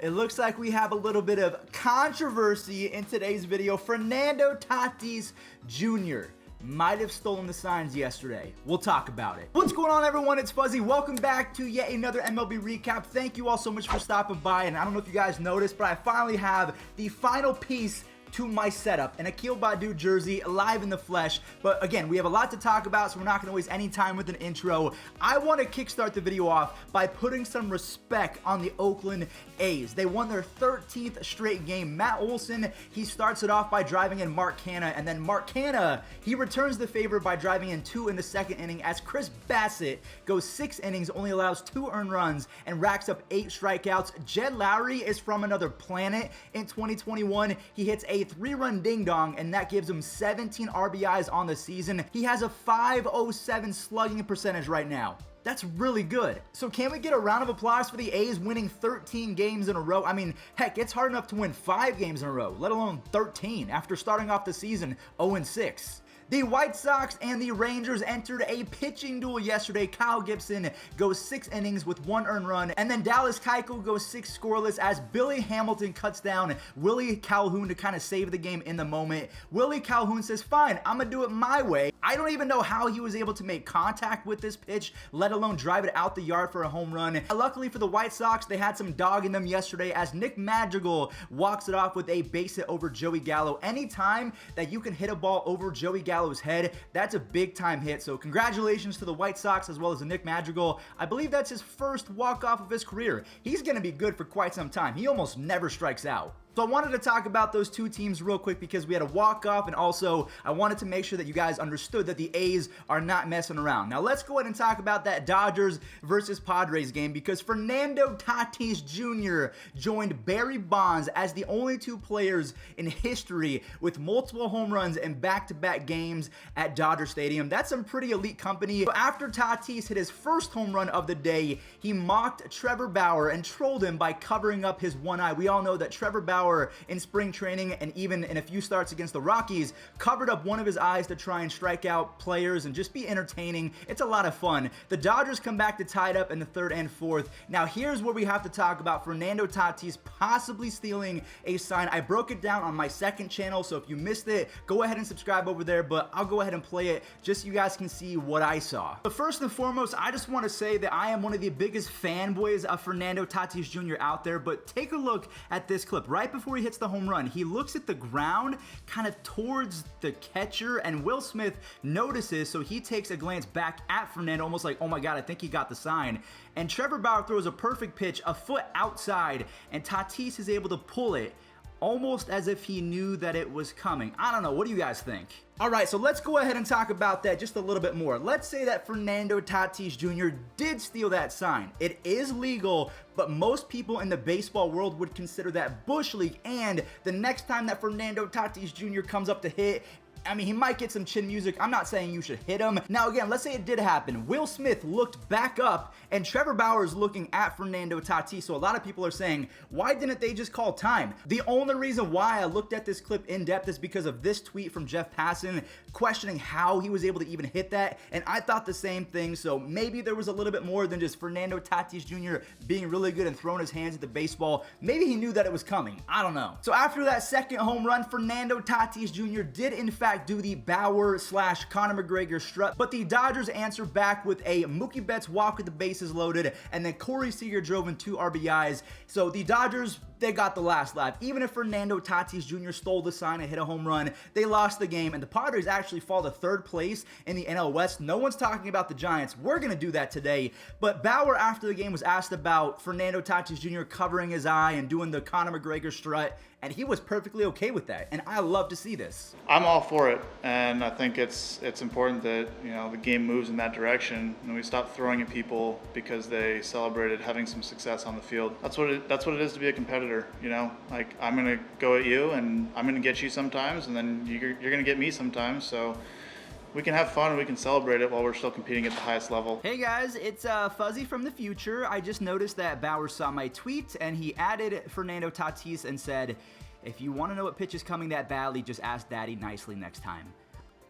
it looks like we have a little bit of controversy in today's video. Fernando Tatis Jr. might have stolen the signs yesterday. We'll talk about it. What's going on, everyone? It's Fuzzy. Welcome back to yet another MLB recap. Thank you all so much for stopping by, and I don't know if you guys noticed, but I finally have the final piece to my setup, an Akil Baddoo jersey live in the flesh. But again, we have a lot to talk about, so we're not going to waste any time with an intro. I want to kickstart the video off by putting some respect on the Oakland A's. They won their 13th straight game. Matt Olson, he starts it off by driving in Mark Canha, and then Mark Canha, he returns the favor by driving in 2 in the second inning as Chris Bassett goes 6 innings, only allows 2 earned runs, and racks up 8 strikeouts. Jed Lowry is from another planet in 2021. He hits a 3-run ding-dong, and that gives him 17 RBIs on the season. He has a .507 slugging percentage right now. That's really good. So can we get a round of applause for the A's winning 13 games in a row? I mean, heck, it's hard enough to win 5 games in a row, let alone 13 after starting off the season 0-6. The White Sox and the Rangers entered a pitching duel yesterday. Kyle Gibson goes 6 innings with 1 earned run, and then Dallas Keuchel goes 6 scoreless as Billy Hamilton cuts down Willie Calhoun to kind of save the game in the moment. Willie Calhoun says, fine, I'm gonna do it my way. I don't even know how he was able to make contact with this pitch, let alone drive it out the yard for a home run. Luckily for the White Sox, they had some dog in them yesterday as Nick Madrigal walks it off with a base hit over Joey Gallo. Anytime that you can hit a ball over Joey Gallo's head, that's a big time hit. So congratulations to the White Sox as well as Nick Madrigal. I believe that's his first walk-off of his career. He's going to be good for quite some time. He almost never strikes out. So I wanted to talk about those 2 teams real quick because we had a walk-off, and also I wanted to make sure that you guys understood that the A's are not messing around. Now let's go ahead and talk about that Dodgers versus Padres game because Fernando Tatis Jr. joined Barry Bonds as the only 2 players in history with multiple home runs in back-to-back games at Dodger Stadium. That's some pretty elite company. So after Tatis hit his first home run of the day, he mocked Trevor Bauer and trolled him by covering up his one eye. We all know that Trevor Bauer in spring training and even in a few starts against the Rockies covered up one of his eyes to try and strike out players and just be entertaining. It's a lot of fun. The Dodgers come back to tie it up in the 3rd and 4th. Now here's where we have to talk about Fernando Tatis possibly stealing a sign. I broke it down on my 2nd channel, so if you missed it, go ahead and subscribe over there, but I'll go ahead and play it just so you guys can see what I saw. But first and foremost, I just want to say that I am one of the biggest fanboys of Fernando Tatis Jr. out there, but take a look at this clip. Right before he hits the home run, he looks at the ground kind of towards the catcher, and Will Smith notices, so he takes a glance back at Fernando, almost like, oh my god, I think he got the sign. And Trevor Bauer throws a perfect pitch a foot outside, and Tatis is able to pull it almost as if he knew that it was coming. I don't know, what do you guys think? Alright, so let's go ahead and talk about that just a little bit more. Let's say that Fernando Tatis Jr. did steal that sign. It is legal, but most people in the baseball world would consider that Bush League, and the next time that Fernando Tatis Jr. comes up to hit, I mean, he might get some chin music. I'm not saying you should hit him. Now, again, let's say it did happen. Will Smith looked back up, and Trevor Bauer is looking at Fernando Tatis. So a lot of people are saying, why didn't they just call time? The only reason why I looked at this clip in depth is because of this tweet from Jeff Passan questioning how he was able to even hit that. And I thought the same thing. So maybe there was a little bit more than just Fernando Tatis Jr. being really good and throwing his hands at the baseball. Maybe he knew that it was coming. I don't know. So after that second home run, Fernando Tatis Jr. did in fact do the Bauer / Conor McGregor strut, but the Dodgers answer back with a Mookie Betts walk with the bases loaded, and then Corey Seager drove in 2 RBIs. So the Dodgers, they got the last laugh. Even if Fernando Tatis Jr. stole the sign and hit a home run, they lost the game, and the Padres actually fall to 3rd place in the NL West. No one's talking about the Giants. We're going to do that today. But Bauer, after the game, was asked about Fernando Tatis Jr. covering his eye and doing the Conor McGregor strut, and he was perfectly okay with that, and I love to see this. I'm all for it, and I think it's important that, you know, the game moves in that direction, and we stop throwing at people because they celebrated having some success on the field. That's what it is to be a competitor, you know? Like, I'm gonna go at you, and I'm gonna get you sometimes, and then you're gonna get me sometimes, so we can have fun and we can celebrate it while we're still competing at the highest level. Hey guys, it's Fuzzy from the future. I just noticed that Bauer saw my tweet and he added Fernando Tatis and said, if you want to know what pitch is coming that badly, just ask Daddy nicely next time.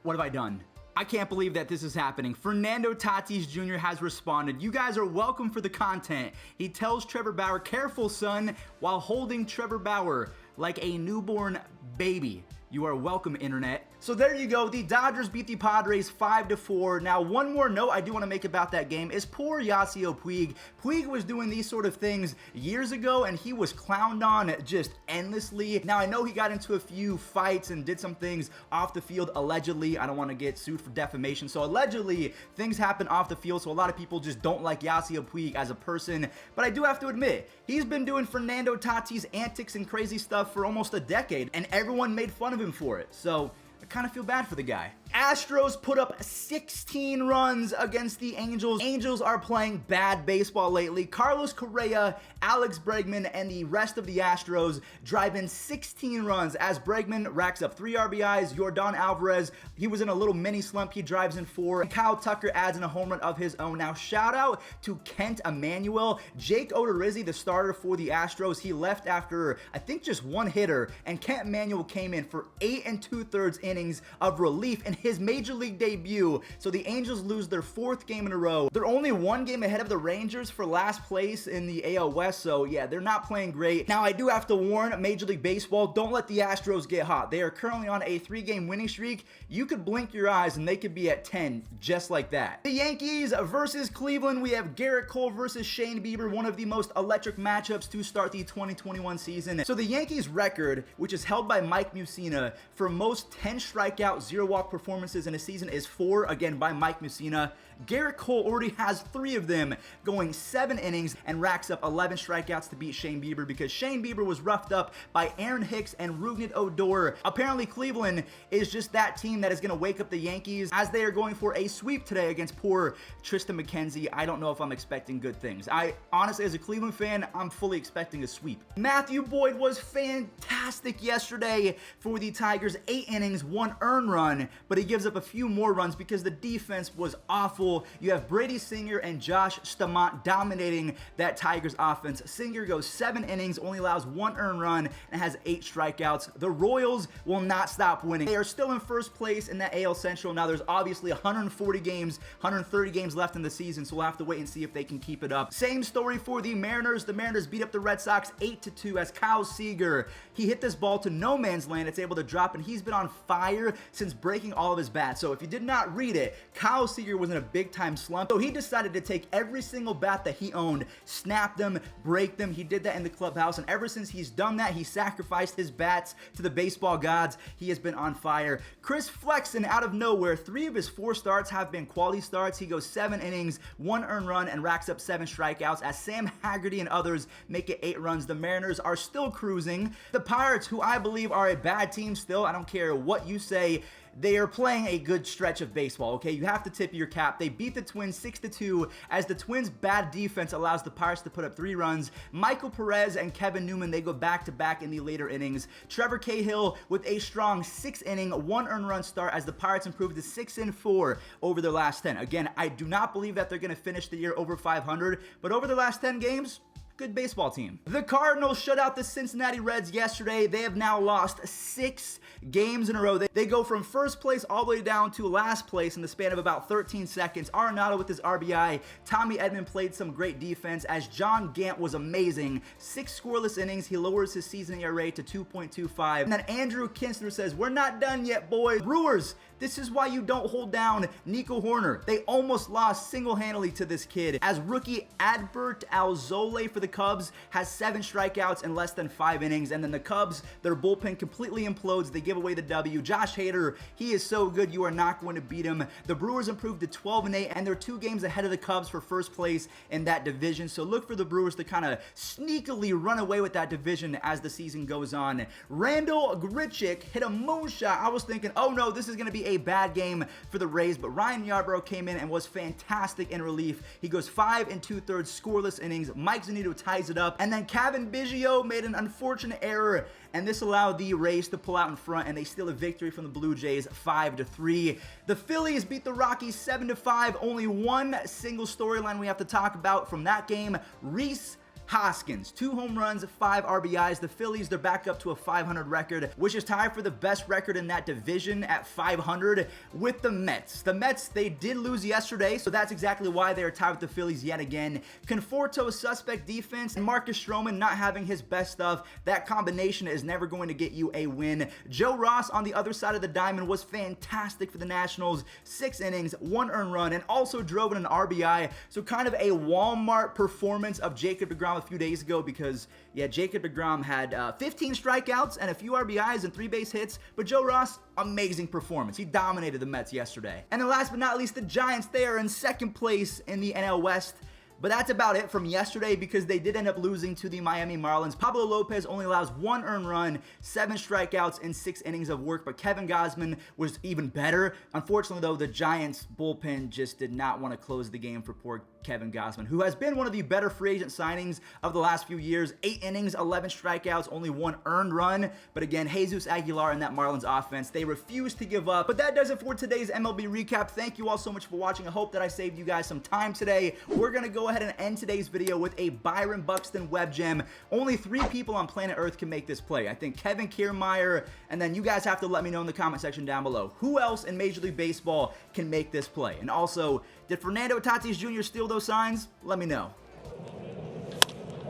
What have I done? I can't believe that this is happening. Fernando Tatis Jr. has responded. You guys are welcome for the content. He tells Trevor Bauer, "Careful, son," while holding Trevor Bauer like a newborn baby. You are welcome, internet. So there you go. The Dodgers beat the Padres 5-4. Now, one more note I do want to make about that game is poor Yasiel Puig. Puig was doing these sort of things years ago, and he was clowned on just endlessly. Now, I know he got into a few fights and did some things off the field, allegedly. I don't want to get sued for defamation. So allegedly, things happen off the field, so a lot of people just don't like Yasiel Puig as a person. But I do have to admit, he's been doing Fernando Tatis antics and crazy stuff for almost a decade, and everyone made fun of him for it. So I kind of feel bad for the guy. Astros put up 16 runs against the Angels. Angels are playing bad baseball lately. Carlos Correa, Alex Bregman, and the rest of the Astros drive in 16 runs as Bregman racks up 3 RBIs. Yordan Alvarez, he was in a little mini slump. He drives in 4. And Kyle Tucker adds in a home run of his own. Now, shout out to Kent Emanuel. Jake Odorizzi, the starter for the Astros, he left after, I think, just one hitter. And Kent Emanuel came in for 8 2/3 innings of relief in his major league debut. So the Angels lose their 4th game in a row. They're only 1 game ahead of the Rangers for last place in the AL West. So yeah, they're not playing great. Now, I do have to warn Major League Baseball, don't let the Astros get hot. They are currently on a 3-game winning streak. You could blink your eyes and they could be at 10 just like that. The Yankees versus Cleveland. We have Garrett Cole versus Shane Bieber, one of the most electric matchups to start the 2021 season. So the Yankees record, which is held by Mike Mussina for most 10 strikeout, 0-walk performances in a season, is 4, again by Mike Mussina. Garrett Cole already has 3 of them, going 7 innings and racks up 11 strikeouts to beat Shane Bieber, because Shane Bieber was roughed up by Aaron Hicks and Rougned Odor. Apparently, Cleveland is just that team that is going to wake up the Yankees as they are going for a sweep today against poor Tristan McKenzie. I don't know if I'm expecting good things. I honestly, as a Cleveland fan, I'm fully expecting a sweep. Matthew Boyd was fantastic yesterday for the Tigers. 8 innings, 1 earned run, but he gives up a few more runs because the defense was awful. You have Brady Singer and Josh Stamont dominating that Tigers offense. Singer goes 7 innings, only allows 1 earned run, and has 8 strikeouts. The Royals will not stop winning. They are still in first place in that AL Central. Now, there's obviously 140 games, 130 games left in the season, so we'll have to wait and see if they can keep it up. Same story for the Mariners. The Mariners beat up the Red Sox 8-2 as Kyle Seager, he hit this ball to no man's land. It's able to drop, and he's been on fire since breaking all of his bats. So if you did not read it, Kyle Seager was in a big time slump. So he decided to take every single bat that he owned, snap them, break them. He did that in the clubhouse, and ever since he's done that, he sacrificed his bats to the baseball gods. He has been on fire. Chris Flexen, out of nowhere, 3 of his 4 starts have been quality starts. He goes 7 innings, 1 earned run, and racks up 7 strikeouts as Sam Haggerty and others make it 8 runs. The Mariners are still cruising. The Pirates, who I believe are a bad team still, I don't care what you say, they are playing a good stretch of baseball, okay? You have to tip your cap. They beat the Twins 6-2 as the Twins' bad defense allows the Pirates to put up 3 runs. Michael Perez and Kevin Newman, they go back-to-back in the later innings. Trevor Cahill with a strong 6-inning, 1 earned run start as the Pirates improved to 6-4 over their last 10. Again, I do not believe that they're going to finish the year over 500, but over the last 10 games, good baseball team. The Cardinals shut out the Cincinnati Reds yesterday. They have now lost 6 games in a row. They go from first place all the way down to last place in the span of about 13 seconds. Arenado with his RBI. Tommy Edman played some great defense as John Gant was amazing. 6 scoreless innings. He lowers his season ERA to 2.25. And then Andrew Kinsler says, "We're not done yet, boys." Brewers, this is why you don't hold down Nico Horner. They almost lost single-handedly to this kid as rookie Adbert Alzolay for the Cubs has 7 strikeouts in less than 5 innings. And then the Cubs, their bullpen completely implodes. They give away the W. Josh Hader, he is so good, you are not going to beat him. The Brewers improved to 12-8, and they're 2 games ahead of the Cubs for first place in that division. So look for the Brewers to kind of sneakily run away with that division as the season goes on. Randall Grichuk hit a moonshot. I was thinking, oh no, this is going to be a bad game for the Rays, but Ryan Yarbrough came in and was fantastic in relief. He goes 5 2/3 scoreless innings. Mike Zunino ties it up, and then Kevin Biggio made an unfortunate error, and this allowed the Rays to pull out in front, and they steal a victory from the Blue Jays 5-3. The Phillies beat the Rockies 7-5. Only one single storyline we have to talk about from that game. Rhys Hoskins, 2 home runs, 5 RBIs. The Phillies, they're back up to a 500 record, which is tied for the best record in that division at 500 with the Mets. The Mets, they did lose yesterday, so that's exactly why they are tied with the Phillies yet again. Conforto's suspect defense and Marcus Stroman not having his best stuff, that combination is never going to get you a win. Joe Ross on the other side of the diamond was fantastic for the Nationals. 6 innings, 1 earned run, and also drove in an RBI. So kind of a Walmart performance of Jacob deGrom a few days ago because, yeah, Jacob deGrom had 15 strikeouts and a few RBIs and 3 base hits, but Joe Ross, amazing performance. He dominated the Mets yesterday. And then last but not least, the Giants, they are in second place in the NL West. But that's about it from yesterday because they did end up losing to the Miami Marlins. Pablo Lopez only allows 1 earned run, 7 strikeouts, and 6 innings of work, but Kevin Gausman was even better. Unfortunately, though, the Giants bullpen just did not want to close the game for poor Kevin Gausman, who has been one of the better free agent signings of the last few years. 8 innings, 11 strikeouts, only 1 earned run. But again, Jesus Aguilar and that Marlins offense, they refuse to give up. But that does it for today's MLB recap. Thank you all so much for watching. I hope that I saved you guys some time today. We're going to go ahead and end today's video with a Byron Buxton web gem. Only 3 people on planet Earth can make this play. I think Kevin Kiermaier, and then you guys have to let me know in the comment section down below who else in Major League Baseball can make this play. And also, did Fernando Tatis Jr. steal those signs? Let me know.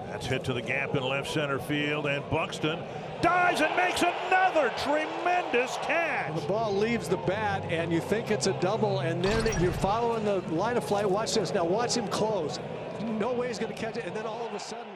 That's hit to the gap in left center field, and Buxton dives and makes another tremendous catch. The ball leaves the bat, and you think it's a double, and then you're following the line of flight. Watch this. Now watch him close. No way he's going to catch it, and then all of a sudden